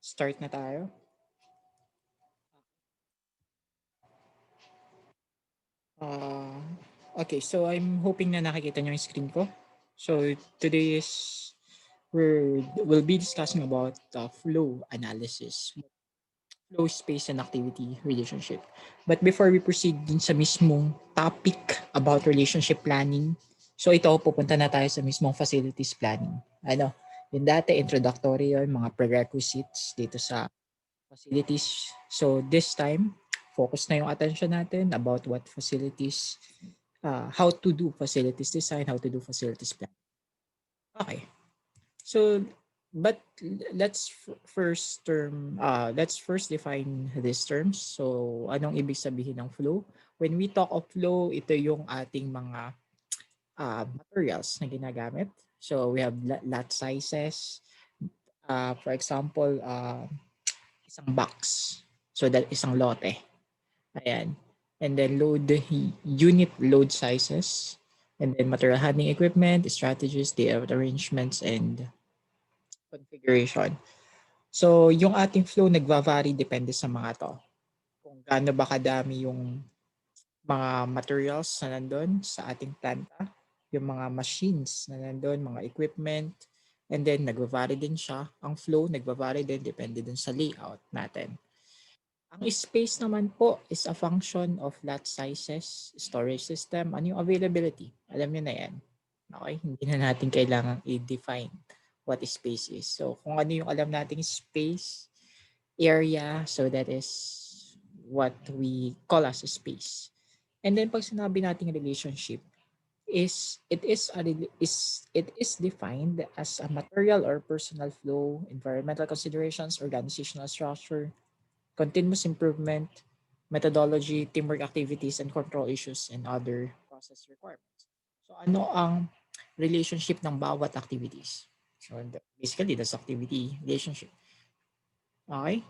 Start na tayo. Uh, okay, so I'm hoping na nakikita nyo yung screen ko. So today is we'll be discussing about flow analysis, flow, space, and activity relationship. But before we proceed dun sa mismong topic about relationship planning, so ito, pupunta na tayo sa mismong facilities planning. Ano, yung dati introductory yun, mga prerequisites dito sa facilities. So this time, focus na yung attention natin about what facilities, how to do facilities design, how to do facilities plan. Okay. So, but let's first define these terms. So, anong ibig sabihin ng flow? When we talk of flow, ito yung ating mga materials na ginagamit. So, we have lot sizes. For example, isang box. So, that isang lote. Ayan. And then unit load sizes. And then material handling equipment, strategies, layout arrangements, and configuration. So, yung ating flow nagva-vary depende sa mga to. Kung gaano ba kadami yung mga materials na nandun sa ating planta, yung mga machines na nandun, mga equipment, and then nagva-vary din siya. Ang flow nagva-vary din depende din sa layout natin. Ang space naman po is a function of lot sizes, storage system, ano yung availability. Alam niyo na yan. Okay? Hindi na natin kailangang i-define what space is. So, kung ano yung alam nating space, area, so that is what we call as a space. And then pag sinabi nating relationship, it is defined as a material or personal flow, environmental considerations, organizational structure, continuous improvement, methodology, teamwork activities, and control issues and other process requirements. So ano ang relationship ng bawat activities? So basically, that's activity relationship. Okay?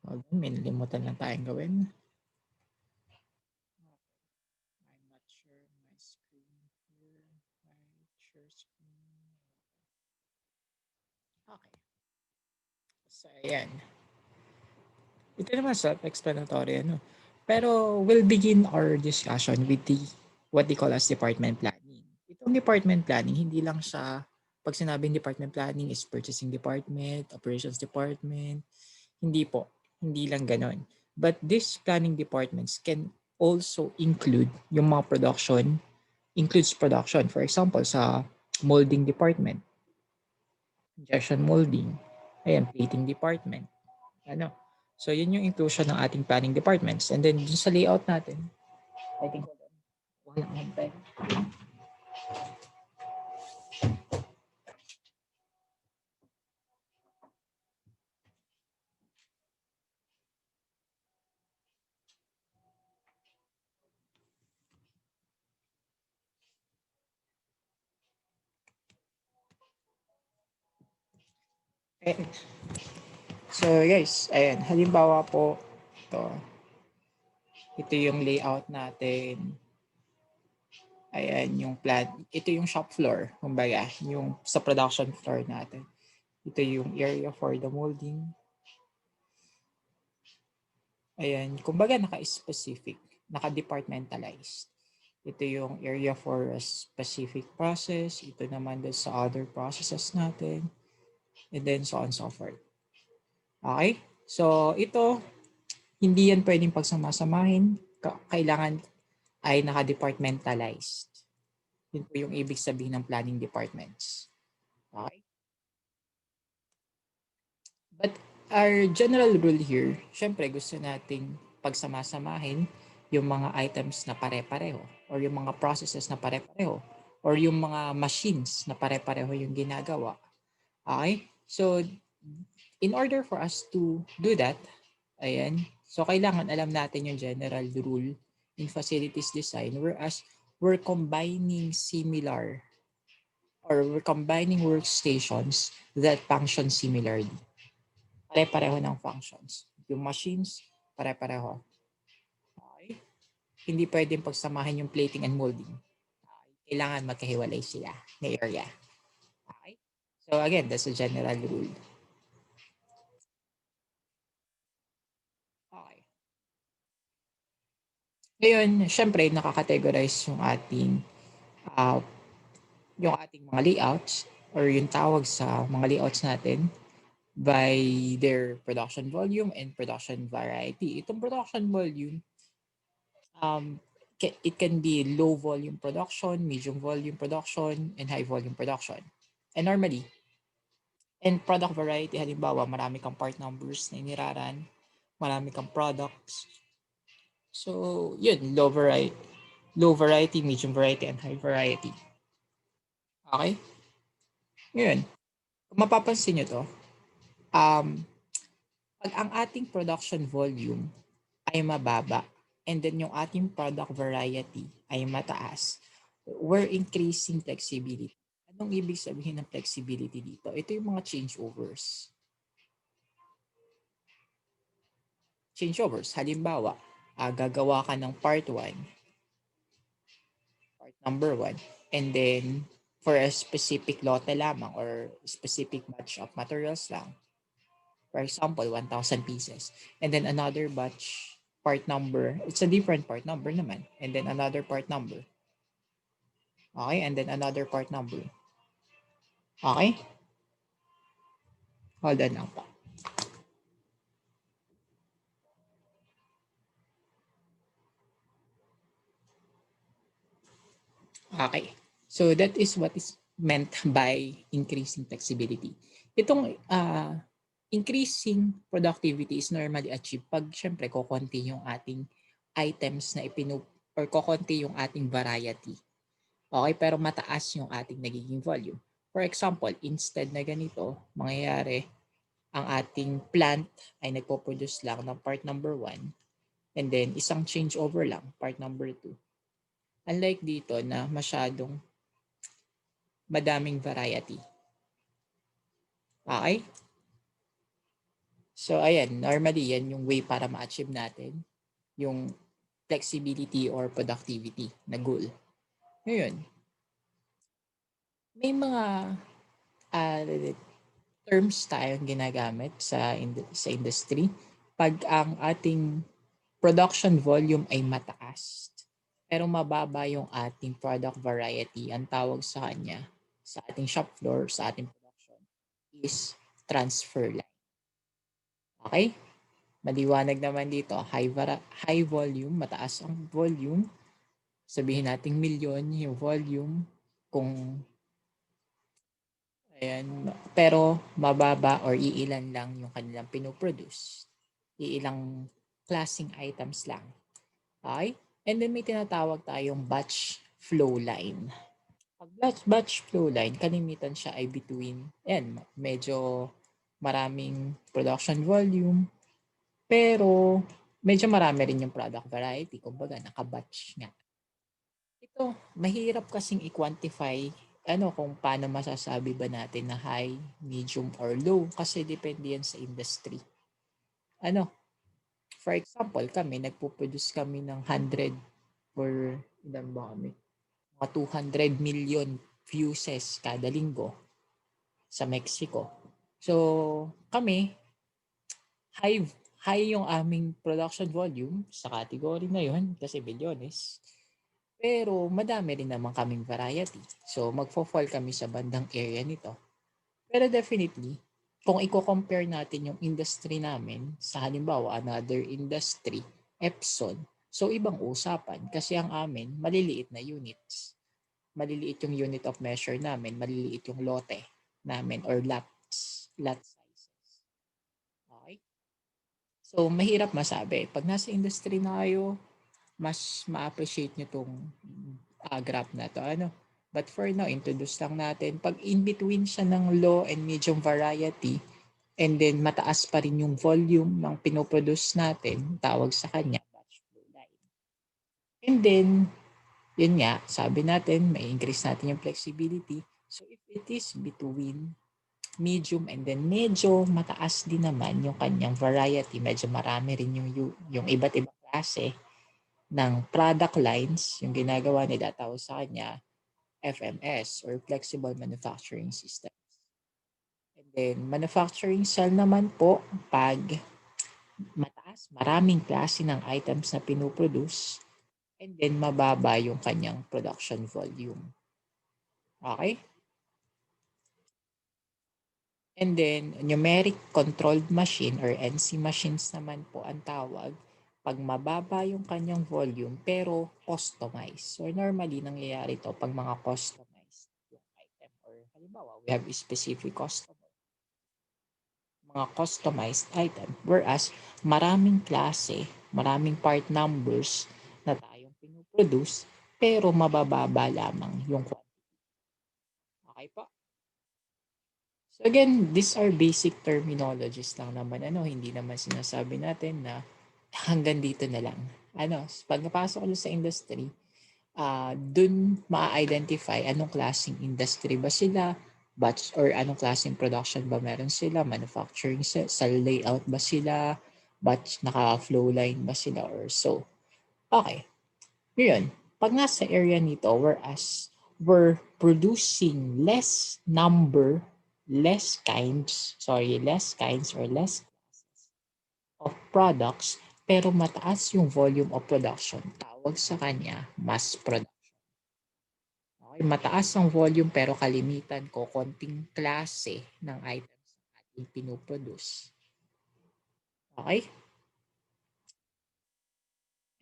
Hold on, may nalimutan lang tayong gawin. I'm not sure my screen here. My share screen. Okay. So, ayan. Ito naman self-explanatory, ano. Pero we'll begin our discussion with what they call as department planning. Itong department planning, hindi lang siya, pag sinabing department planning is purchasing department, operations department, hindi po. Hindi lang ganon. But these planning departments can also include yung mga production, includes production. For example, sa molding department, injection molding, ayan, plating department, ano. So, yun yung inclusion ng ating planning departments. And then, dun sa layout natin, I think, wala akong pen. Eh, so, guys, ayan, halimbawa po, ito yung layout natin. Ayan, yung plan. Ito yung shop floor, kumbaga, yung sa production floor natin. Ito yung area for the molding. Ayan, kumbaga naka-specific, naka-departmentalized. Ito yung area for a specific process. Ito naman doon sa other processes natin. And then so on and so forth. Okay? So, ito, hindi yan pwedeng pagsamasamahin. Kailangan ay naka-departmentalized. Yun po yung ibig sabihin ng planning departments. Okay? But our general rule here, syempre gusto nating pagsamasamahin yung mga items na pare-pareho or yung mga processes na pare-pareho or yung mga machines na pare-pareho yung ginagawa. Okay? So, in order for us to do that, ayan, so kailangan alam natin yung general rule in facilities design whereas we're combining similar or we're combining workstations that function similarly. Pare-pareho ng functions. Yung machines, pare-pareho. Okay? Hindi pwedeng pagsamahin yung plating and molding. Kailangan magkahiwalay sila na area. Okay? So again, that's a general rule. Ngayon, syempre, nakakategorize uh, yung ating mga layouts or yung tawag sa mga layouts natin by their production volume and production variety. Itong production volume, um, it can be low volume production, medium volume production, and high volume production. And normally, and product variety, halimbawa, marami kang part numbers na iniraran, marami kang products. So, yun, low variety, medium variety, and high variety. Okay? Ngayon, kung mapapansin nyo to, um, pag ang ating production volume ay mababa and then yung ating product variety ay mataas, we're increasing flexibility. Anong ibig sabihin ng flexibility dito? Ito yung mga changeovers. Changeovers, halimbawa, gagawa ka ng part 1, part number 1, and then for a specific lote lamang or specific batch of materials lang, for example, 1,000 pieces. And then another batch, part number, it's a different part number naman. And then another part number. Okay? And then another part number. Okay? Hold on lang po. Okay. So that is what is meant by increasing flexibility. Itong increasing productivity is normally achieved pag syempre kokonti yung ating items na or kokonti yung ating variety. Okay, pero mataas yung ating nagiging volume. For example, instead na ganito, mangyayari, ang ating plant ay nagpo-produce lang ng part number 1 and then isang changeover lang, part number 2. Unlike dito na masyadong madaming variety. Okay? So, ayan, normally yan yung way para ma-achieve natin yung flexibility or productivity na goal. Ngayon, may mga uh, terms tayong ginagamit sa industry pag ang ating production volume ay mataas pero mababa yung ating product variety. Ang tawag sa kanya sa ating shop floor, sa ating production is transfer line. Okay? Maliwanag naman dito, high volume, mataas ang volume. Sabihin nating milyon yung volume kung ayan, pero mababa or iilan lang yung kanilang pinoproduce. Iilang klaseng items lang. Okay? And then may tinatawag tayong batch flow line. Pag batch flow line, kalimitan siya ay between, ayan, medyo maraming production volume, pero medyo marami rin yung product variety. Kumbaga, naka-batch nga. Ito, mahirap kasing i-quantify kung paano masasabi ba natin na high, medium, or low kasi depende yan sa industry. For example, nagpo-produce kami ng 100 or ilan ba kami? Mga 200 million fuses kada linggo sa Mexico. So, kami, high high yung aming production volume sa category na yun kasi bilyones. Pero madami rin naman kaming variety. So magfo-fall kami sa bandang area nito. Pero definitely, kung i-compare natin yung industry namin sa halimbawa another industry, Epson, so ibang usapan kasi ang amin maliliit na units. Maliliit yung unit of measure namin, maliliit yung lote namin or lot sizes. Okay? So mahirap masabi. Pag nasa industry na kayo, mas ma-appreciate nyo tong graph na to. But for now, introduce lang natin. Pag in between siya ng low and medium variety, and then mataas pa rin yung volume ng pinoproduce natin, tawag sa kanya, batch flow line. And then, yun nga, sabi natin, may increase natin yung flexibility. So if it is between medium and then medyo mataas din naman yung kanyang variety, medyo marami rin yung iba't ibang klase ng product lines, yung ginagawa nila, tawag sa kanya FMS or Flexible Manufacturing Systems. And then manufacturing cell naman po, pag mataas, maraming klase ng items na pinoproduce, and then mababa yung kanyang production volume. Okay? And then, numeric controlled machine or NC machines naman po ang tawag pag mababa yung kanyang volume pero customized. So, normally, nangyayari to pag mga customized yung item. Or halimbawa, we have a specific customer, mga customized item. Whereas, maraming klase, maraming part numbers na tayong pinuproduce pero mabababa lamang yung quantity. Okay po? So again, these are basic terminologies lang naman. Hindi naman sinasabi natin na hanggang dito na lang. Pag napasok ko sa industry, dun ma-identify anong klaseng industry ba sila, batch or anong klaseng production ba meron sila, manufacturing sa layout ba sila, batch naka-flow line ba sila or so. Okay. Ngayon, pag nasa area nito, whereas we're producing less kinds or less of products, pero mataas yung volume of production, tawag sa kanya mass production. Okay, mataas ang volume pero kalimitan ko konting klase ng items na ating pinuproduce. Okay?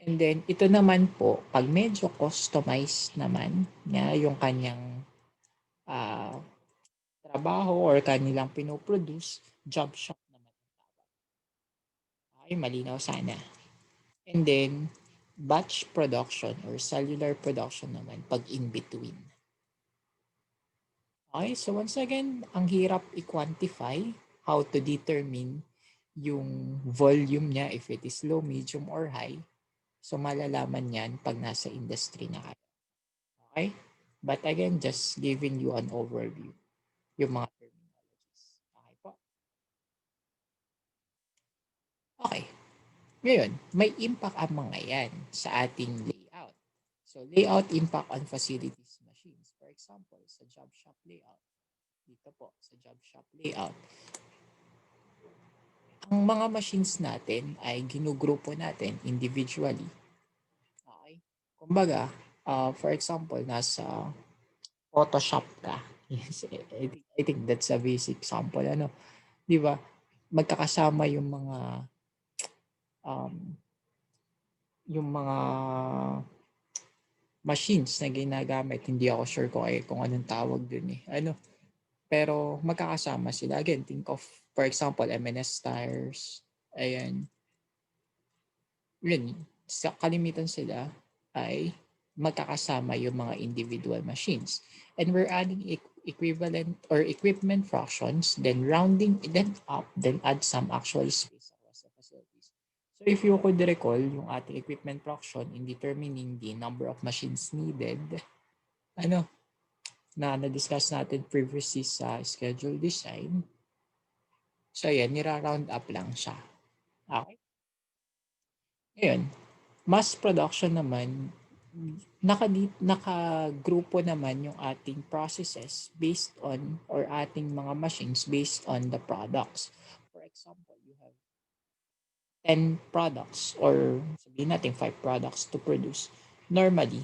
And then, ito naman po, pag medyo customized naman niya yung kanyang ah, trabaho or kanilang pinoproduce, job shop naman. Okay, malinaw sana. And then, batch production or cellular production naman pag in between. Okay, so once again, ang hirap i-quantify how to determine yung volume niya if it is low, medium, or high. So malalaman yan pag nasa industry na kayo. Okay? But again, just giving you an overview. Yung mga terminologies. Okay po? Okay. Ngayon, may impact ang mga yan sa ating layout. So, layout impact on facilities machines. For example, sa job shop layout. Dito po, sa job shop layout. Ang mga machines natin ay ginugrupo natin individually. Okay? Kumbaga, for example, nasa Photoshop ka. Yes, I think that's a basic example. Di ba? Magkakasama um, yung mga machines na ginagamit. Hindi ako sure kung anong tawag dun eh. Pero magkakasama sila. Again, think of, for example, M&S tires. Ayan. Yun, sa kalimitan sila ay magkakasama yung mga individual machines. And we're adding equivalent or equipment fractions, then rounding them up, then add some actual space across the facilities. So if you could recall, yung ating equipment fraction in determining the number of machines needed, na-discuss natin previously sa schedule design. So yan, nira-round up lang siya. Okay? Ngayon, mass production naman, nakagrupo naman yung ating processes based on or ating mga machines based on the products. For example, you have 10 products or sabihin natin 5 products to produce. Normally,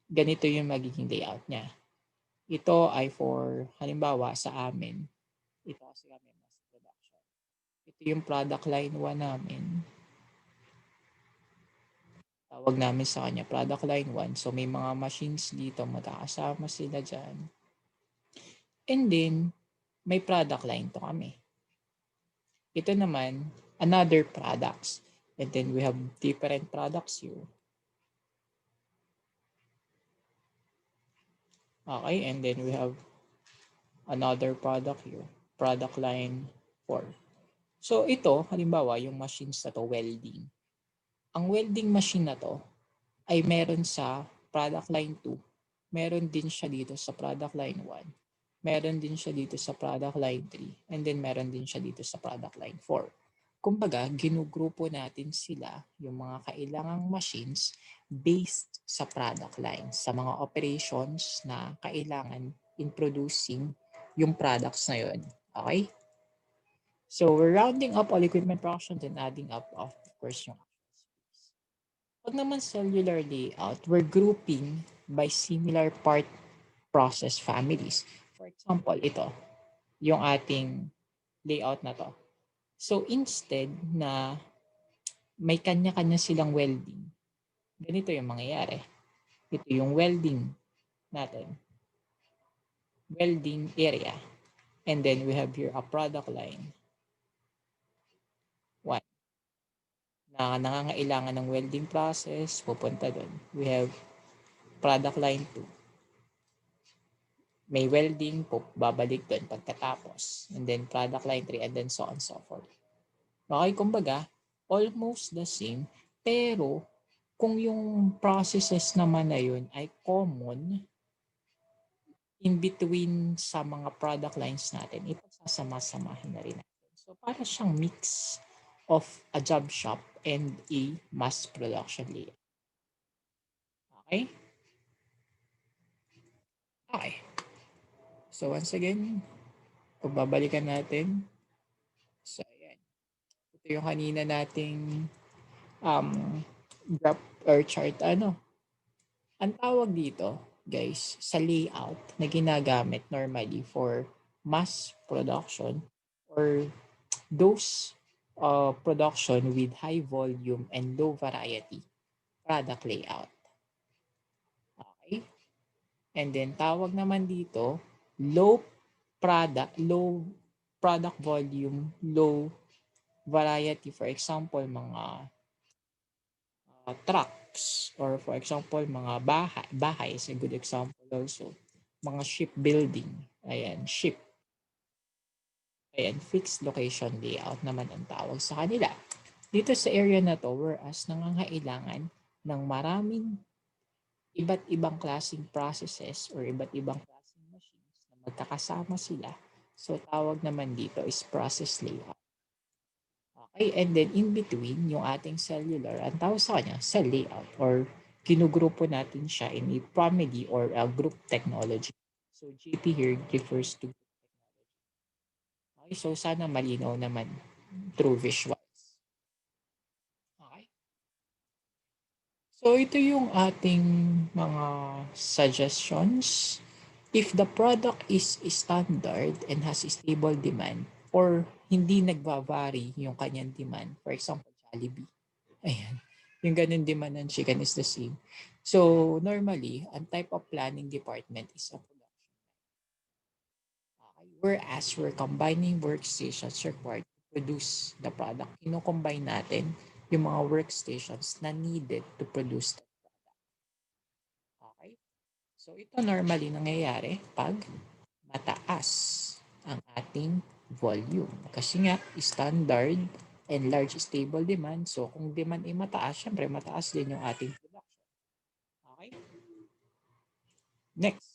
ganito yung magiging layout niya. Ito ay for, halimbawa sa amin, ito kasi kami mass production. Ito yung product line 1 namin. Tawag namin sa kanya product line 1. So may mga machines dito, magkakasama sila dyan. And then, may product line to kami. Ito naman, another products. And then we have different products here. Okay, and then we have another product here. Product line 4. So ito, halimbawa, yung machines na to, welding. Ang welding machine na to ay meron sa product line 2. Meron din siya dito sa product line 1. Meron din siya dito sa product line 3. And then meron din siya dito sa product line 4. Kumbaga, ginugrupo natin sila, yung mga kailangang machines, based sa product line, sa mga operations na kailangan in producing yung products na yun. Okay? So, we're rounding up all equipment production and adding up, of course, yung Pag naman cellular layout, we're grouping by similar part process families. For example, ito, yung ating layout na to. So instead na may kanya-kanya silang welding, ganito yung mangyayari. Ito yung welding natin, welding area. And then we have here a product line 1 na nangangailangan ng welding process, pupunta doon. We have product line 2. May welding, babalik doon pagkatapos. And then product line 3 and then so on and so forth. Okay, kumbaga, almost the same. Pero kung yung processes naman na yun ay common in between sa mga product lines natin, ipagsasama-samahin na rin natin. So para siyang mix of a job shop and a mass production layout. Okay? Okay. So once again, pagbabalikan natin. So ayan. Ito yung kanina nating um, graph or chart. Ang tawag dito, guys, sa layout na ginagamit normally for mass production or those production with high volume and low variety product layout. Okay? And then tawag naman dito, low product volume, low variety. For example, mga trucks or for example, mga bahay is a good example also. Mga shipbuilding, ayan, ship. Ayan, fixed location layout naman ang tawag sa kanila. Dito sa area na to, whereas nangangailangan ng maraming iba't ibang klaseng processes or iba't ibang klaseng machines na magkakasama sila. So, tawag naman dito is process layout. Okay, and then in between, yung ating cellular, ang tawag sa kanya, cell layout or kinugrupo natin siya in a family or a group technology. So, GP here refers to group technology. Okay, so sana malinaw naman through visuals. Okay? So, ito yung ating mga suggestions. If the product is standard and has stable demand or hindi nagva-vary yung kanyang demand, for example, Jollibee, ayan, yung ganun demand ng chicken is the same. So, normally, ang type of planning department is a production. Okay. Whereas we're combining workstations required to produce the product, ino-combine natin yung mga workstations na needed to produce the product. Okay? So, ito normally nangyayari pag mataas ang ating volume. Kasi nga, standard and large stable demand. So, kung demand ay mataas, syempre mataas din yung ating production. Okay? Next.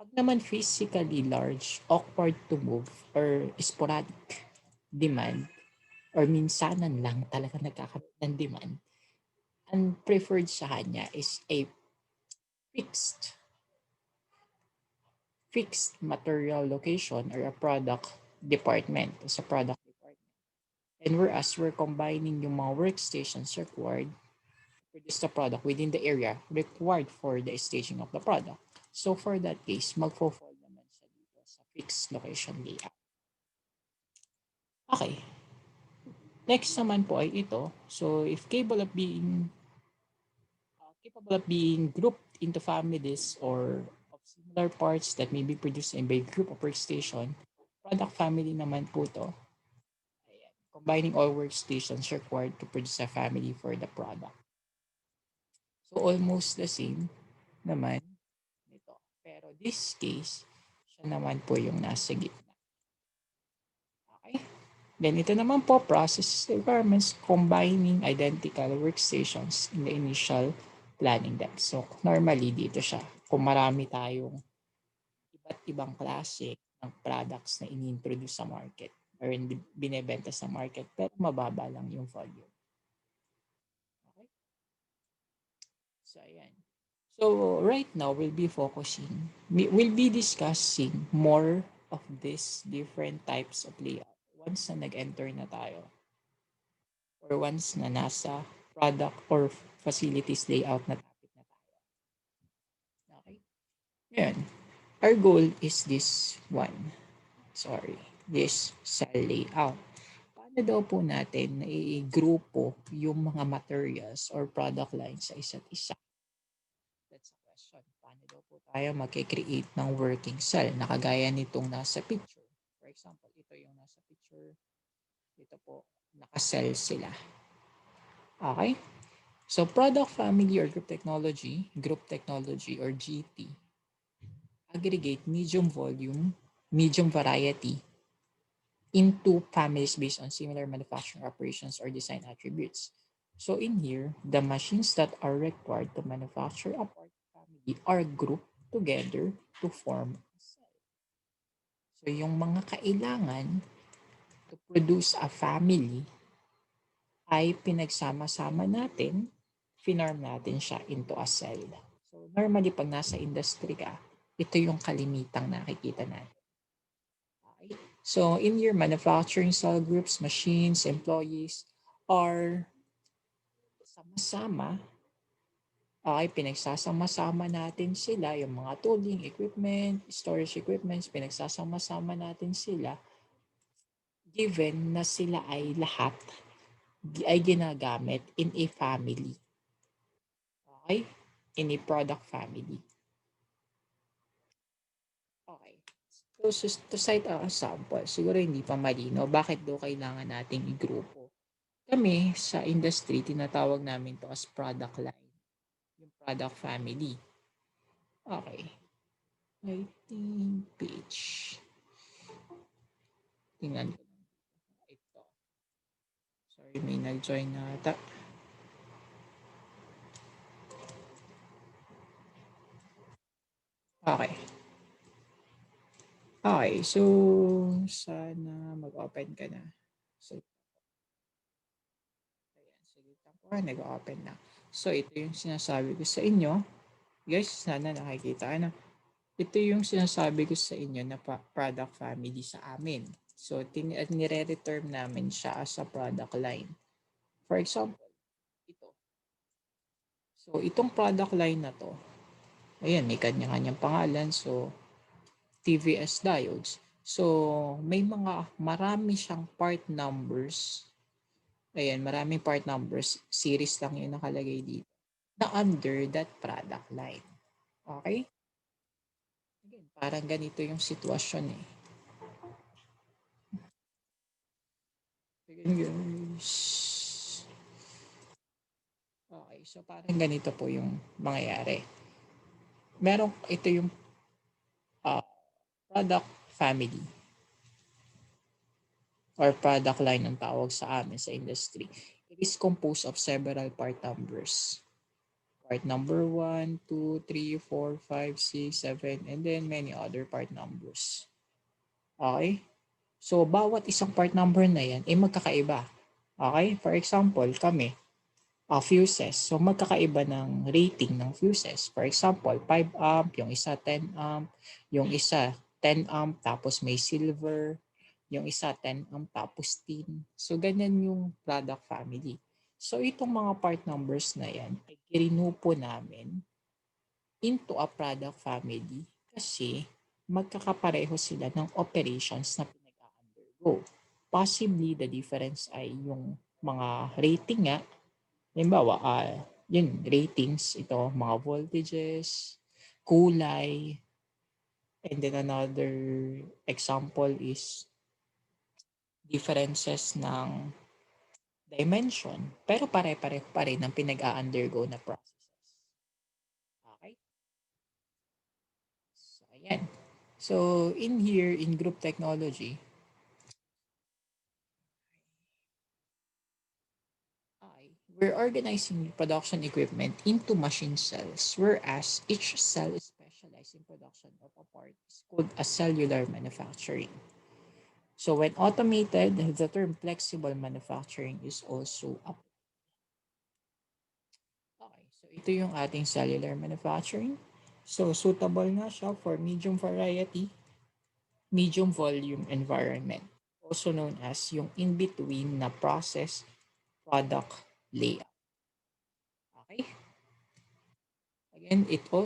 Pag naman physically large, awkward to move, or sporadic demand, or minsanan lang talaga nagkakaroon ng demand, ang preferred sa kanya is a fixed fixed material location or a product department. It's a product department. And whereas we're combining yung mga workstations required to produce the product within the area required for the staging of the product. So for that case, magfo-fall naman siya dito sa fixed location layout. Okay. Next naman po ay ito. So if capable of being grouped into families or of similar parts that may be produced in by group of workstation, product family naman po to. Ayan. Combining all workstations required to produce a family for the product. So almost the same naman nito. Pero this case, siya naman po yung nasa gitna. Okay? Then ito naman po, process requirements combining identical workstations in the initial planning deck. So normally dito siya, kung marami tayong iba't ibang klase ng products na ini-introduce sa market or binebenta sa market pero mababa lang yung volume. Okay? So ayan. So right now we'll be discussing more of these different types of layout once na nag-enter na tayo or once na nasa product or facilities layout na topic na tayo. Okay? Ngayon, our goal is this one. Sorry, this cell layout. Paano daw po natin i-grupo yung mga materials or product lines sa isa't isa? That's a question. Paano daw po tayo mag-create ng working cell na kagaya nitong nasa picture? For example, ito yung nasa picture. Ito po, naka-cell sila. Okay? So, product family or group technology or GT, aggregate medium volume, medium variety into families based on similar manufacturing operations or design attributes. So in here, the machines that are required to manufacture a part family are grouped together to form a cell. So yung mga kailangan to produce a family ay pinagsama-sama natin, finarm natin siya into a cell. So normally pag nasa industry ka, ito yung kalimitang nakikita natin. Okay? So in your manufacturing cell groups, machines, employees are sama-sama. Okay, pinagsasama-sama natin sila, yung mga tooling, equipment, storage equipments, pinagsasama-sama natin sila given na sila ay lahat ay ginagamit in a family. Okay? In a product family. Okay. So, to cite a sample, siguro hindi pa malino, bakit daw kailangan nating i-grupo? Kami sa industry, tinatawag namin to as product line, yung product family. Okay. I think page. Tingnan ko ito. Sorry, may nag-join na ata. Okay. Okay, so sana mag-open ka na. So, ayan, sige, tapos nag-open na. So, ito yung sinasabi ko sa inyo. Guys, sana nakikita. Ano? Ito yung sinasabi ko sa inyo na product family sa amin. So, nire-reterm namin siya as a product line. For example, ito. So, itong product line na to, ayan, may kanya-kanyang pangalan. So, TVS diodes. So, may marami siyang part numbers. Ayan, maraming part numbers. Series lang yung nakalagay dito. Na under that product line. Okay? Again, parang ganito yung sitwasyon eh. Again, guys. Okay, so parang ganito po yung mangyayari. Ito yung uh, product family or product line ang tawag sa amin sa industry. It is composed of several part numbers. Part number 1, 2, 3, 4, 5, 6, 7, and then many other part numbers. Okay? So, bawat isang part number na yan ay magkakaiba. Okay? For example, kami, fuses. So, magkakaiba ng rating ng fuses. For example, 5 amp, yung isa 10 amp, yung isa 10 amp, tapos may silver, yung isa 10 amp, tapos tin. So, ganyan yung product family. So, itong mga part numbers na yan, ay ginupo namin into a product family kasi magkakapareho sila ng operations na pinag-undergo. Possibly, the difference ay yung mga rating nga. Halimbawa, yun, ratings, ito, mga voltages, kulay, and then another example is differences ng dimension, pero pare-pareho pa rin ang pinag-a-undergo na processes. Okay? So, ayan. So, in here, in group technology, we're organizing production equipment into machine cells, whereas each cell is specialized in production of a part is called a cellular manufacturing. So when automated, the term flexible manufacturing is also up. Okay, so ito yung ating cellular manufacturing. So suitable nga siya for medium variety, medium volume environment, also known as yung in-between na process product layout. Again, ito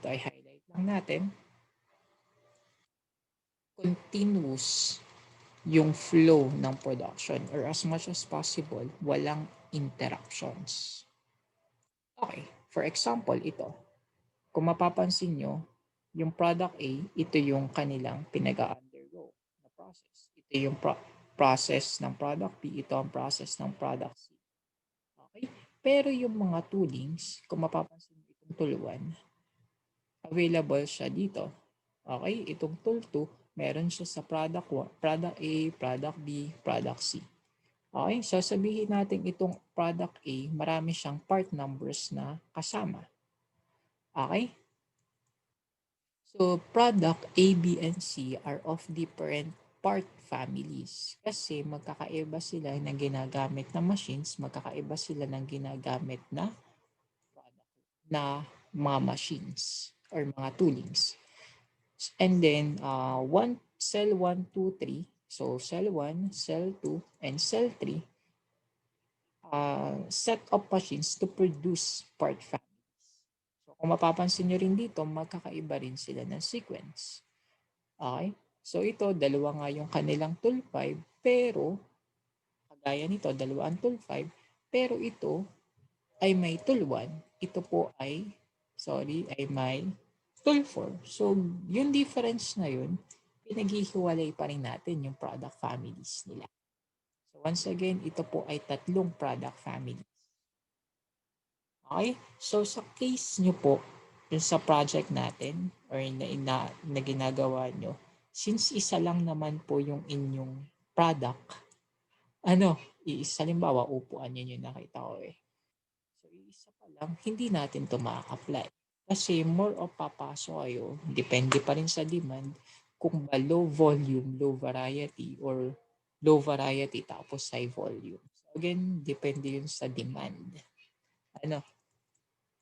ay highlight lang natin, continuous yung flow ng production or as much as possible, walang interruptions. Okay, for example, ito. Kung mapapansin nyo, yung product A, ito yung kanilang pinag-undergo na process. Ito yung process ng product B, ito ang process ng product C. Okay? Pero yung mga toolings, kung mapapansin nyo itong tool 1, available siya dito. Okay? Itong tool 2, meron siya sa product 1, product A, product B, product C. Okay? So sabihin natin itong product A, marami siyang part numbers na kasama. Okay? So, product A, B, and C are of different part families kasi magkakaiba sila ng ginagamit na machines, magkakaiba sila ng ginagamit na product na mga machines or mga toolings. And then, cell 1, 2, 3. So, cell 1, cell 2, and cell 3 set of machines to produce part families. So, kung mapapansin nyo rin dito, magkakaiba rin sila ng sequence. Okay? So ito, dalawa nga yung kanilang tool 5, pero kagaya nito, dalawa ang tool 5, pero ito ay may tool 1. Ito po ay, ay may tool 4. So yung difference na yun, pinaghihiwalay pa rin natin yung product families nila. So once again, ito po ay tatlong product families. Okay? So sa case nyo po, yung sa project natin or na ginagawa nyo, since isa lang naman po yung inyong product, halimbawa, upuan yun yung nakita ko eh. So, isa pa lang, hindi natin to ma-apply. Kasi more of papasok kayo, depende pa rin sa demand, kung ba low volume, low variety, or low variety tapos high volume. So, again, depende yun sa demand.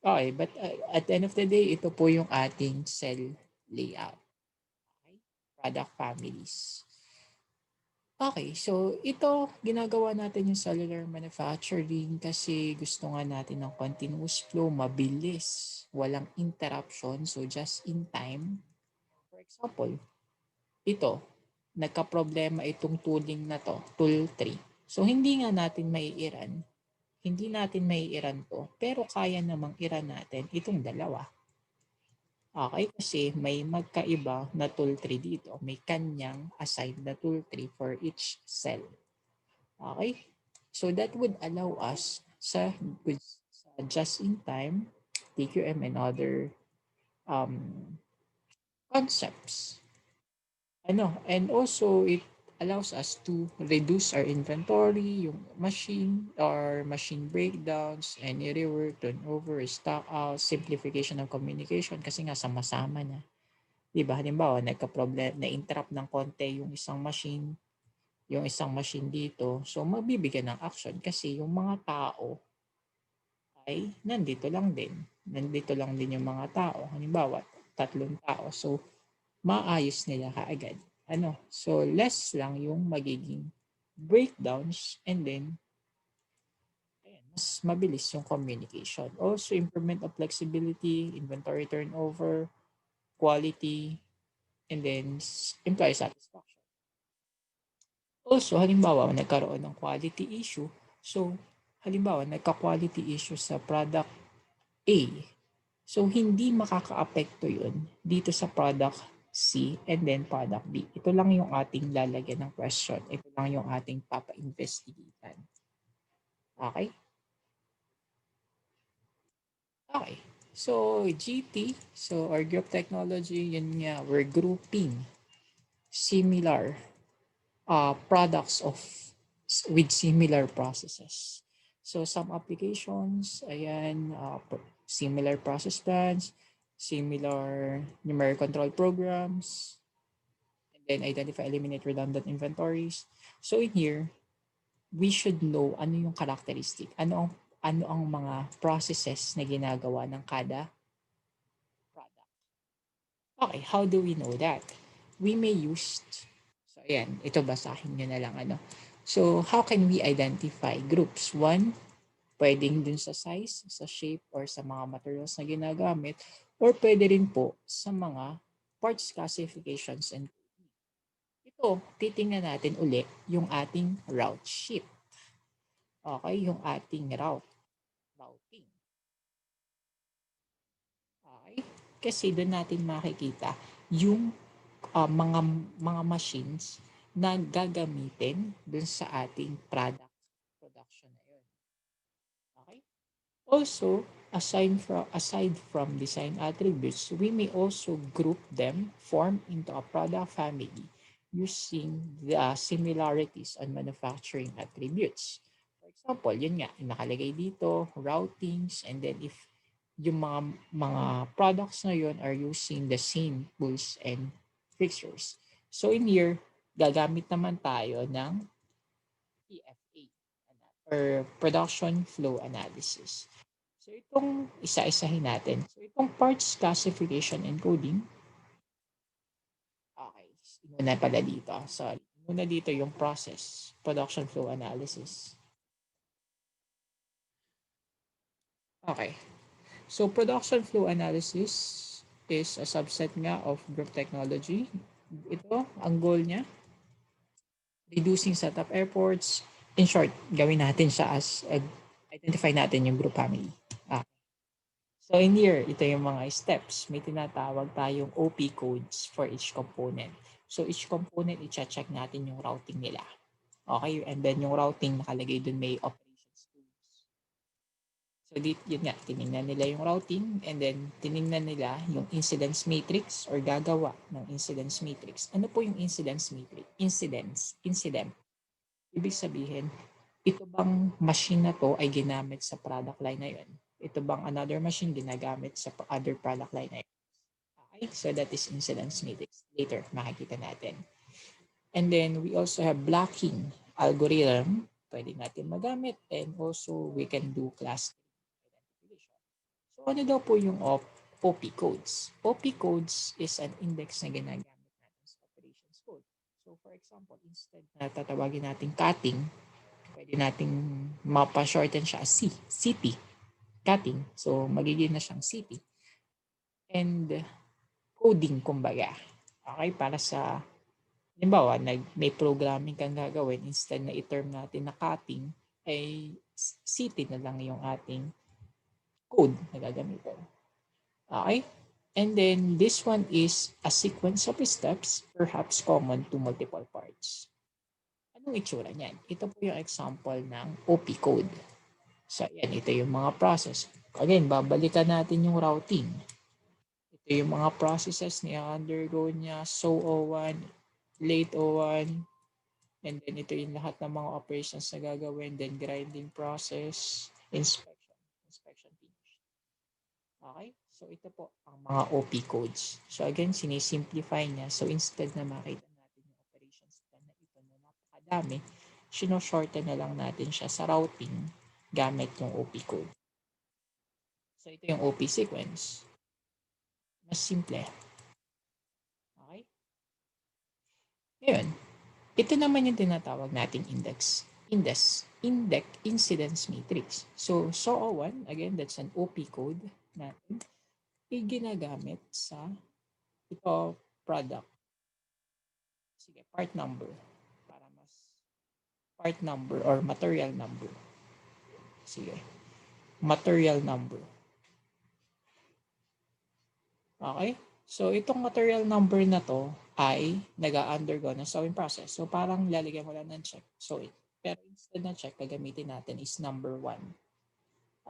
Okay, but at the end of the day, ito po yung ating cell layout. Okay? Product families. Okay, so ito, ginagawa natin yung cellular manufacturing kasi gusto nga natin ng continuous flow, mabilis, walang interruption, so just in time. For example, ito, nagka-problema itong tooling na to, tool 3. So hindi nga natin maiiran, hindi natin maiiran to, pero kaya namang iran natin itong dalawa. Okay, kasi may magkaiba na tool 3 dito. May kanyang assigned na tool 3 for each cell. Okay? So that would allow us sa just-in-time, TQM, and other concepts. And also it allows us to reduce our inventory, yung machine or machine breakdowns, any rework, turnover, stock out, simplification of communication kasi nga sama-sama na. Diba? Halimbawa, nagka-problem, na-interrupt ng konti yung isang machine dito. So, magbibigyan ng action kasi yung mga tao ay nandito lang din. Nandito lang din yung mga tao. Halimbawa, 3 tao. So, maayos nila kaagad. So, less lang yung magiging breakdowns and then mas mabilis yung communication. Also, improvement of flexibility, inventory turnover, quality, and then employee satisfaction. Also, halimbawa, nagkaroon ng quality issue. So, halimbawa, nagka-quality issue sa product A. So, hindi makaka-apekto yun dito sa product C and then product B. Ito lang yung ating lalagyan ng question. Ito lang yung ating papa-investigatean. Okay? Okay. So, GT, so our group technology, yun nga, we're grouping similar products with similar processes. So some applications, ayan, similar process plans, similar numeric control programs, and then identify, eliminate redundant inventories. So in here, we should know ano yung characteristic, ano ang mga processes na ginagawa ng kada product. Okay, how do we know that? We may use, so ayan, ito basahin nyo na lang So how can we identify groups? 1, Pwedeng dun sa size, sa shape, or sa mga materials na ginagamit, or pwede rin po sa mga parts classifications and ito, titingnan natin uli yung ating route sheet. Okay, yung ating routing. Okay, kasi doon natin makikita yung mga machines na gagamitin dun sa ating production na yun. Okay? Also, aside from design attributes, we may also group them, form into a product family using the similarities on manufacturing attributes. For example, yun nga, nakalagay dito, routings, and then if yung mga products na yun are using the same tools and fixtures. So in here, gagamit naman tayo ng PFA or Production Flow Analysis. So itong isa-isahin natin. So itong parts classification and coding, okay, muna pala dito. Sorry. Muna dito yung process, production flow analysis. Okay. So production flow analysis is a subset nga of group technology. Ito, ang goal niya, reducing setup efforts. In short, gawin natin siya as identify natin yung group family. So in here, ito yung mga steps. May tinatawag tayong OP codes for each component. So each component, i-check natin yung routing nila. Okay, and then yung routing nakalagay dun may operations tools. So yun nga, tinignan nila yung routing and then tinignan nila yung incidence matrix or gagawa ng incidence matrix. Ano po yung incidence matrix? Incident. Ibig sabihin, ito bang machine na to ay ginamit sa product line na yun? Ito bang another machine ginagamit sa other product line na yun? Okay, so that is incidence matrix. Later, makikita natin. And then we also have blocking algorithm. Pwede natin magamit and also we can do class identification. So ano daw po yung OP codes? OP codes is an index na ginagamit natin sa operations code. So for example, instead na tatawagin natin cutting, pwede nating mapa-shorten siya as CT, cutting. So, magiging na siyang CT. And coding, kumbaga. Okay, para sa, halimbawa, may programming kang gagawin, instead na i-term natin na cutting, ay CT na lang yung ating code na gagamitin. Okay? And then, this one is a sequence of steps, perhaps common to multiple parts. Anong itsura niyan? Ito po yung example ng OP code. So, yan, ito yung mga process. Again, babalikan natin yung routing. Ito yung mga processes ni undergo niya, so O1, late O1, and then ito yung lahat ng mga operations na gagawin, then grinding process, inspection finish. Okay? So, ito po ang mga OP codes. So, again, sinisimplify niya. So, instead na makita natin yung operations na ito na napakadami, shorten na lang natin siya sa routing gamit yung OP code. So, ito yung OP sequence. Mas simple. Okay? Ngayon, ito naman yung tinatawag nating index incidence matrix. So, SOO1, again, that's an OP code natin. Ginagamit sa ito product. Sige, part number. Para mas part number or material number. Sige. Material number. Okay? So, itong material number na to ay nag-undergo ng sewing process. So, parang lalagyan mo lang ng check. So, pero instead na check, gagamitin natin is number 1.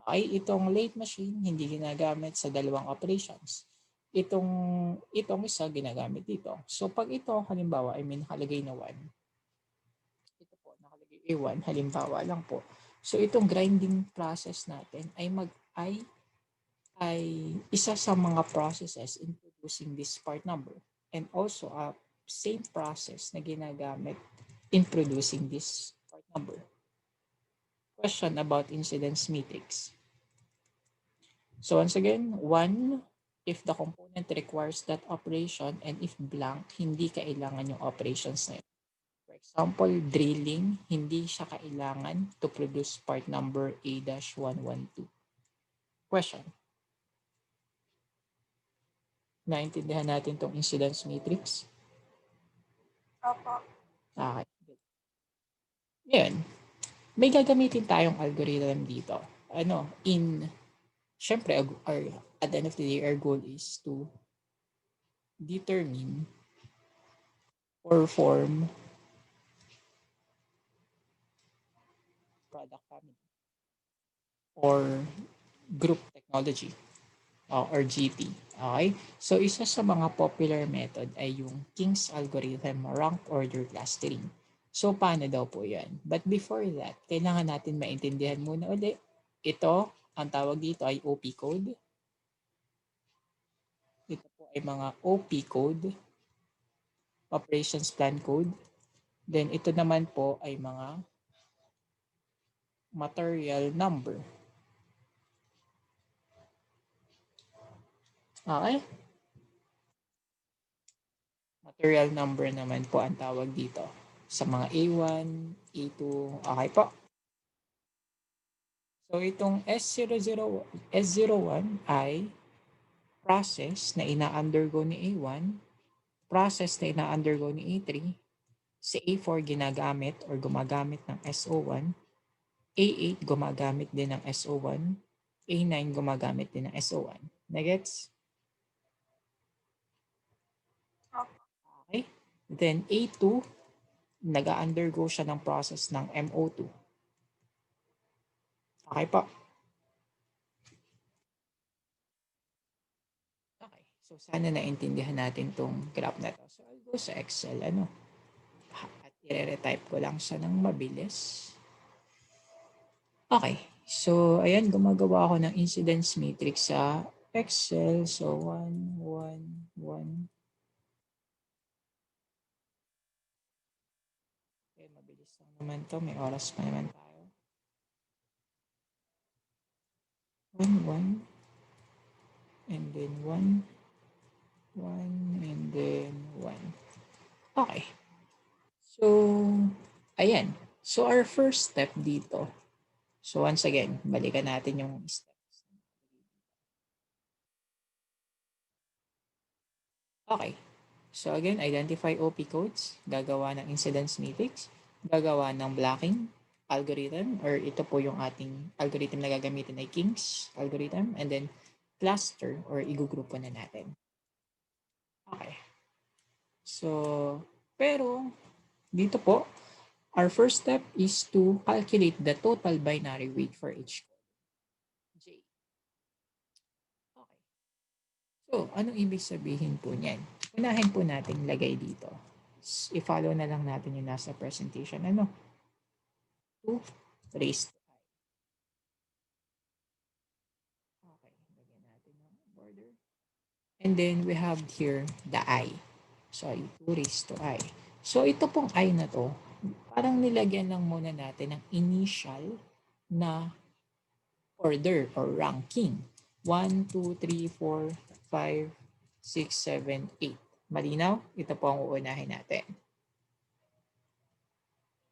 Okay? Itong late machine, hindi ginagamit sa dalawang operations. Itong isa, ginagamit dito. So, pag ito, halimbawa, nakalagay na 1. Ito po, nakalagay A1, halimbawa lang po. So, itong grinding process natin ay isa sa mga processes in producing this part number and also a same process na ginagamit in producing this part number. Question about incidence matrix. So once again, 1, if the component requires that operation and if blank, hindi kailangan yung operations na yun. For example, drilling, hindi siya kailangan to produce part number A-112. Question. Naintindihan natin tong incidence matrix? Opo. Okay. Ngayon, may gagamitin tayong algorithm dito. Syempre, at the end of the day, our goal is to determine or form product family or group technology or GT. Okay? So, isa sa mga popular method ay yung King's algorithm rank order clustering. So, paano daw po yan? But before that, kailangan natin maintindihan muna ulit. Ito, ang tawag dito ay OP code. Ito po ay mga OP code, operations plan code. Then, ito naman po ay mga material number. Okay? Material number naman po ang tawag dito sa mga A1, A2, okay po. So itong S01 ay process na ina-undergo ni A1, process na ina-undergo ni A3, si A4 ginagamit or gumagamit ng SO1, A8 gumagamit din ng SO1, A9 gumagamit din ng SO1. Nagets? Okay. Then A2, nag-undergo siya ng process ng MO2. Okay po. Okay. So, sana naintindihan natin tong graph na to. So, I'll go sa Excel, at i-retype ko lang siya ng mabilis. Okay. So, ayan, gumagawa ako ng incidence matrix sa Excel. So, 1, 1, 1. Okay, mabilis lang naman to. May oras pa naman tayo. 1, 1. And then 1, 1, and then 1. Okay. So, ayan. So, our first step dito. So, once again, balikan natin yung steps. Okay. So, again, identify OP codes, gagawa ng incidence matrix, gagawa ng blocking algorithm, or ito po yung ating algorithm na gagamitin ay King's algorithm, and then cluster or igugrupo na natin. Okay. So, pero dito po, our first step is to calculate the total binary weight for each code. J. Okay. So, anong ibig sabihin po niyan? Unahin po natin lagay dito. I-follow na lang natin yung nasa presentation. 2 raised to I. Okay, lagyan natin ng border. And then we have here the I. Sorry, 2 raised to I. So, ito pong I na to, parang nilagyan lang muna natin ng initial na order or ranking. 1, 2, 3, 4, 5, 6, 7, 8. Malinaw? Ito po ang uunahin natin.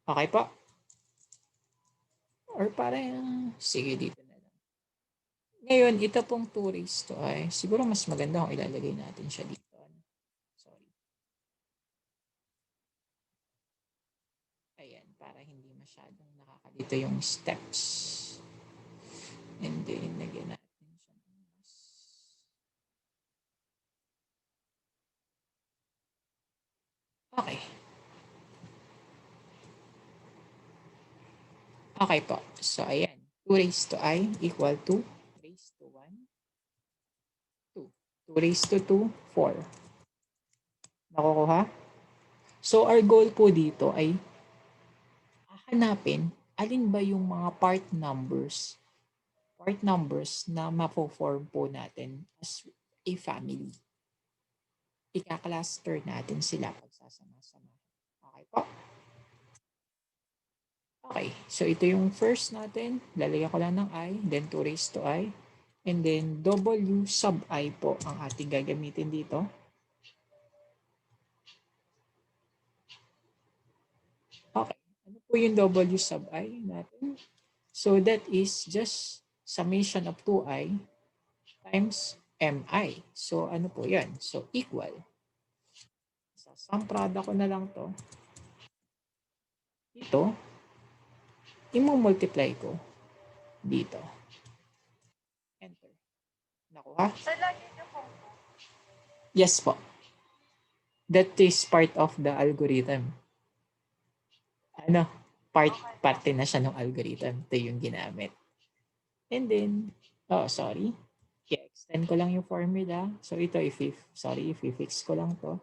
Okay po? Or parang, sige dito na lang. Ngayon, ito pong 2 raised to I. Siguro mas maganda kung ilalagay natin siya dito. Sorry. Ayan, para hindi masyadong nakakalito yung steps. And then, lagyan natin siya ng mas. Okay. Okay po. So, ayan. 2 raised to I equal to raised to 1, 2. 2 raised to 2, 4. Nakukuha? So, our goal po dito ay hanapin alin ba yung mga part numbers na mapo-form po natin as a family. Ika-cluster natin sila pagsasama-sama. Okay po? Okay, so ito yung first natin. Lalagyan ko lang ng I, then 2 raised to I. And then W sub I po ang ating gagamitin dito. po yung W sub I natin. So that is just summation of 2i times mi. So ano po yan? So equal. Sa sum product ko na lang to. Ito, i-multiply ko dito. Enter. Nakuha? Sir, lagi niyo po. Yes po. That is part of the algorithm. Ano? Parte na siya ng algorithm. Ito yung ginamit. And then, sorry. I-extend ko lang yung formula. So ito, i-fix ko lang to.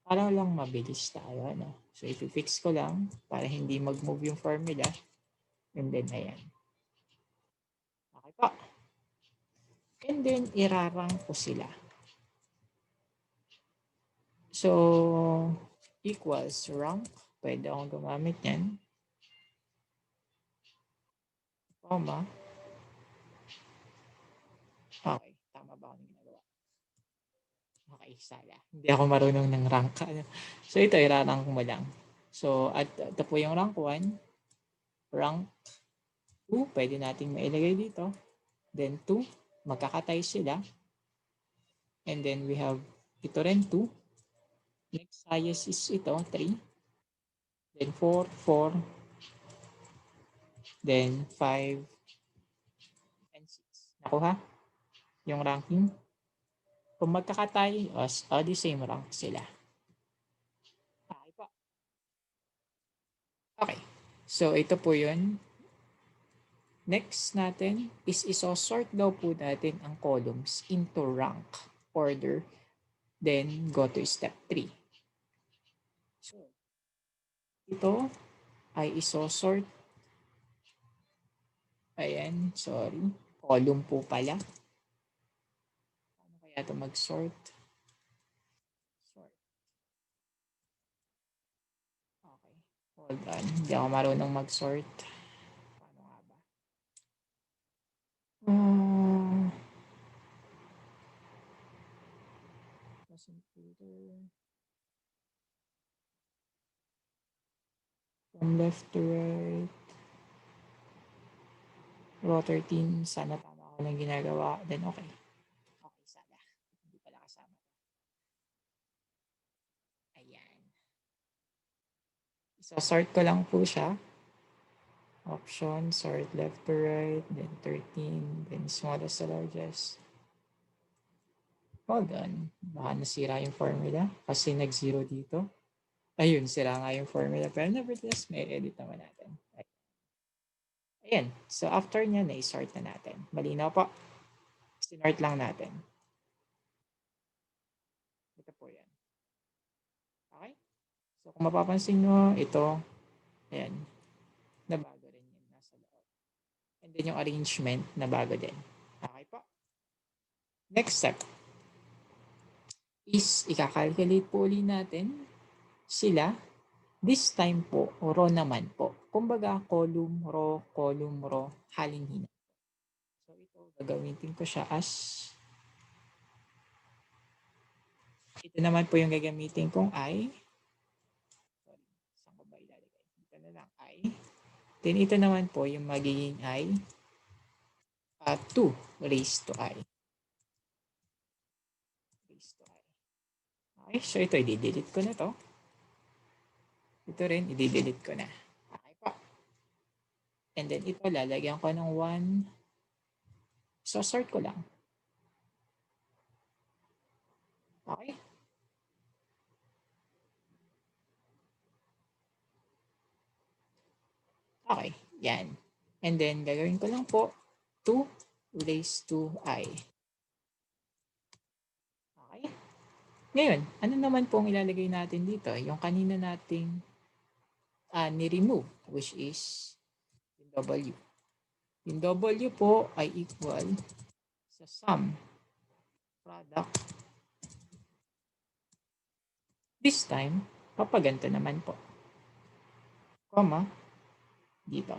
Para lang mabilis tayo. Ano? So i-fix ko lang para hindi mag-move yung formula. And then, ayan. Okay po. And then, irarang ko sila. So, equals rank. Pwede akong gumamit yan. Comma. Okay. Tama ba akong ginagawa? Okay, sala. Hindi ako marunong ng rank. So, ito, irarang mo lang. So, at ito po yung rank 1. Rank 2, pwede nating mailagay dito. Then 2, magkakatay sila. And then we have ito rin 2. Next highest is ito, 3. Then 4, 4. Then 5, and 6. Nakuha? Yung ranking. Kung magkakatay, the same rank sila. Okay po. Okay. So, ito po yun. Next natin is isosort daw po natin ang columns into rank order. Then, go to step 3. So, ito ay isosort. Ayan, sorry. Column po pala. Paano kaya ito mag-sort? Sort. Okay. Hold on. Hindi ako marunong mag-sort. Paano nga ba? From left to right. Row 13, sana tama ako ng ginagawa. Then okay. Okay, sana. Hindi pala kasama. Ayan. Isa-sort ko lang po siya. Option, sort left to right, then 13, then smallest to largest. Hold on. Baka nasira yung formula kasi nag-zero dito. Ayun, sira nga yung formula. Pero nevertheless, may edit naman natin. Ayan. So, after niya, na-sort na natin. Malinaw po. Sinort lang natin. Ito po yan. Okay? So, kung mapapansin nyo, ito, ayan, nabago rin yun nasa loob. And then yung arrangement, nabago din. Okay po. Next step is ikakalculate po ulit natin sila. This time po, row naman po. Kumbaga, column, row, halin-hina. So, ito, gagamitin ko siya as ito naman po yung gagamitin kong I. Sorry, saan ko ba ilalagay? Ito na lang I. Then, ito naman po yung magiging I. 2 raised to I. Raised to I. Okay, so ito, i-delete ko na to. Ito rin, i-delete ko na. Okay po. And then ito, lalagyan ko ng 1. So, sort ko lang. Okay? Okay, yan. And then, gagawin ko lang po 2 raised to I. Okay? Ngayon, ano naman po ang ilalagay natin dito? Yung kanina nating ni-remove, which is yung W. Yung W po ay equal sa sum product. This time, papaganto naman po. Comma, dito.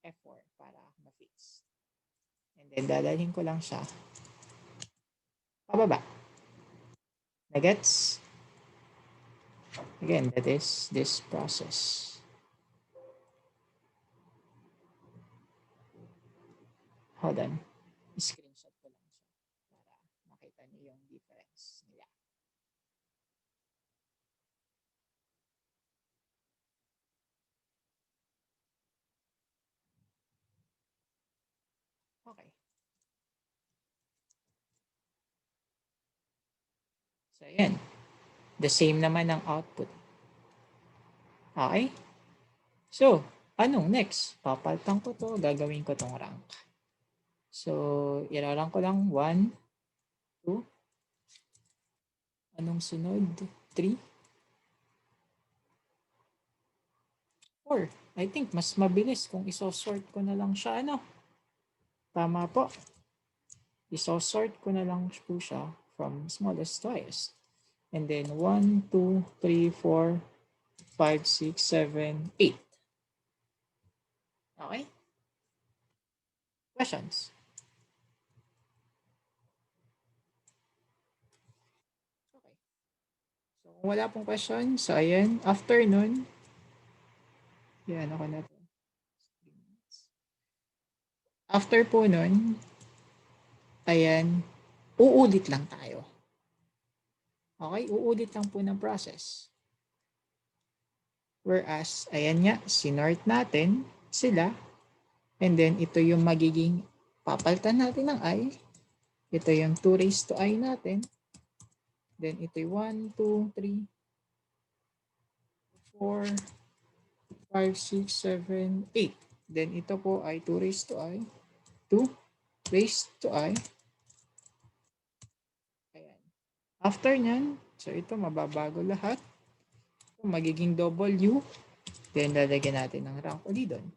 F4 para ma-fix. And then, dadalhin ko lang siya pababa. Nagets? Again, that is this process. Hold on. Screenshot ko lang siya para makita niyo yung difference nila. Okay. So, ayan. The same naman ang output. Okay? So, anong next? Papalitan ko to. Gagawin ko tong rank. So, irarank ko lang 1, 2. Anong sunod? 3, 4. I think mas mabilis kung isosort ko na lang siya. Ano? Tama po. Isosort ko na lang po siya from smallest to highest. And then 1, 2, 3, 4, 5, 6, 7, 8. Okay? Questions? Okay. So, kung wala pong question, so ayan, after nun, yan ako na to. After po nun, ayan, uulit lang tayo. Okay? Uulit lang po ng process. Whereas, ayan nga, sinort natin sila, and then ito yung magiging papalitan natin ng I. Ito yung 2 raised to I natin. Then ito yung 1, 2, 3, 4, 5, 6, 7, 8. Then ito po ay 2 raised to I. 2 raised to I. Ayan. After nyan, so ito mababago lahat. Ito magiging W. Then lalagyan natin ng rank ulit doon.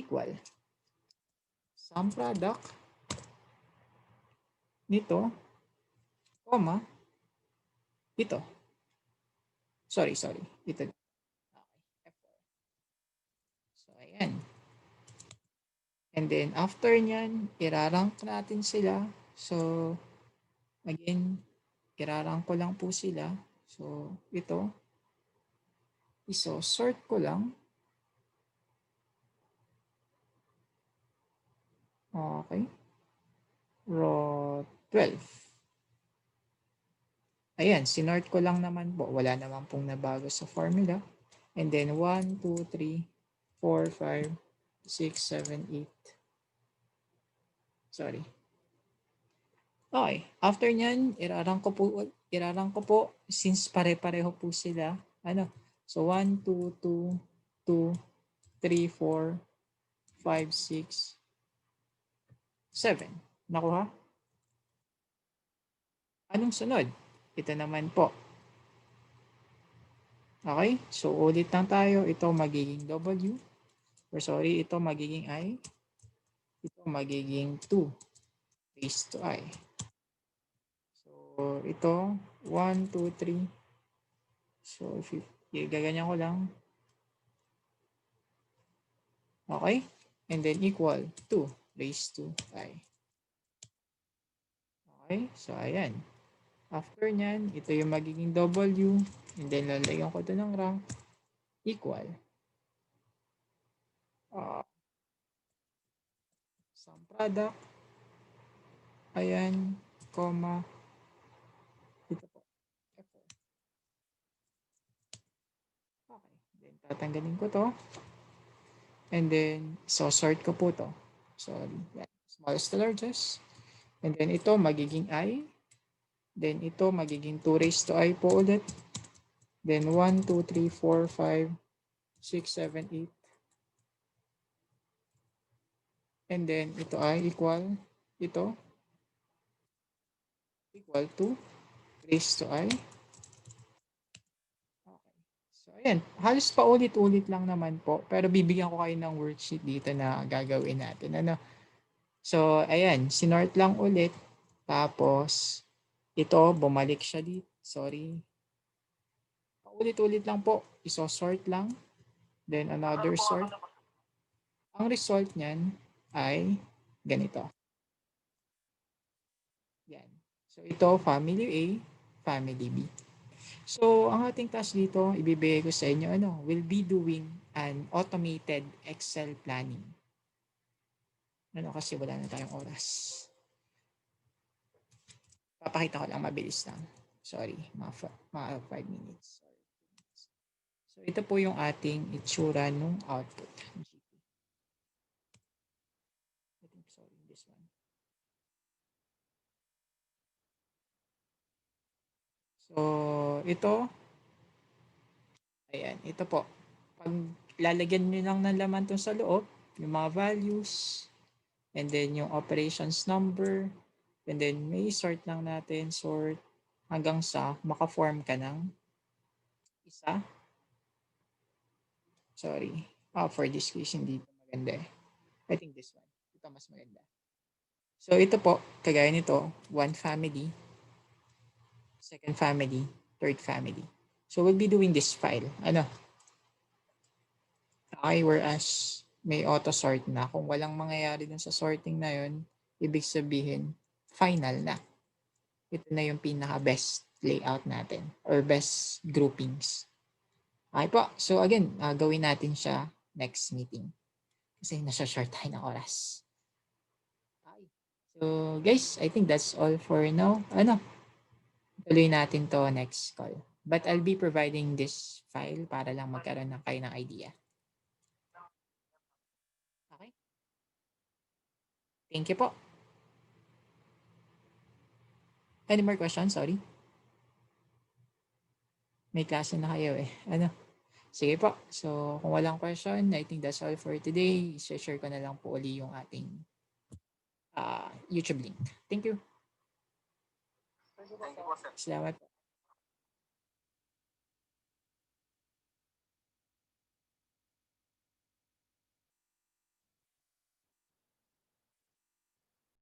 Equal. Sum product nito, comma, ito. Sorry. Ito. Okay. So, ayan. And then, after nyan, irarank natin sila. So, again, irarank ko lang po sila. So, ito. Iso-sort ko lang. Okay. Row 12. Ayan, sinort ko lang naman po. Wala naman pong nabago sa formula. And then 1, 2, 3, 4, 5, 6, 7, 8. Sorry. Okay. After nyan, irarang ko po since pare-pareho po sila. Ano? So 1, 2, 2, 2, 3, 4, 5, 6, 7. Nakuha? Anong sunod? Ito naman po. Okay? So ulit lang tayo. Ito magiging W. Or sorry, ito magiging I. Ito magiging 2 raised to I. So ito, 1, 2, 3. So if gaganyan ko lang. Okay? And then equal 2 raised to I. Okay? So ayan. After nyan, ito yung magiging W. And then lalagyan ko ito ng rank. Equal. Sum product. Ayan. Comma. Ito po. F4. Okay. Then tatanggalin ko to. And then, sort ko po to. Sorry. Yan. Smallest to largest. And then ito magiging I. Then ito magiging 2 raised to I po ulit. Then 1, 2, 3, 4, 5, 6, 7, 8. And then ito ay equal. Ito equal to raised to I. Okay. So ayan. Halos paulit-ulit lang naman po. Pero bibigyan ko kayo ng worksheet dito na gagawin natin. Ano? So ayan. Sinort lang ulit. Tapos ito bumalik siya dito. Sorry. Paulit-ulit lang po. Isosort lang. Then another sort. Ang result niyan ay ganito. Yan. So ito, family A, family B. So ang ating task dito, ibibigay ko sa inyo, we'll be doing an automated Excel planning. Kasi wala na tayong oras. Papakita ko lang mabilis lang. Sorry, mga 5 minutes. Sorry. So ito po yung ating itsura nung output. I think sorry, this one. So ito, ayan, ito po. Pag lalagyan nyo lang ng laman to sa loob, yung mga values, and then yung operations number, and then may sort lang natin, sort, hanggang sa maka-form ka ng isa. Sorry. For this case, hindi ito maganda eh. I think this one. Ito mas maganda. So ito po, kagaya nito, one family, second family, third family. So we'll be doing this file. Whereas may auto sort na. Kung walang mangyayari dun sa sorting na yun, ibig sabihin, final na. Ito na yung pinaka-best layout natin or best groupings. Okay po. So again, gawin natin siya next meeting. Kasi nasa short tayo ng oras. Okay. So guys, I think that's all for now. Tuloy natin to next call. But I'll be providing this file para lang magkaroon na kayo ng idea. Okay? Thank you po. Any more questions? Sorry. May klase na kayo eh. Sige po. So, kung walang question, I think that's all for today. I-share ko na lang po uli yung ating YouTube link. Thank you. Salamat po.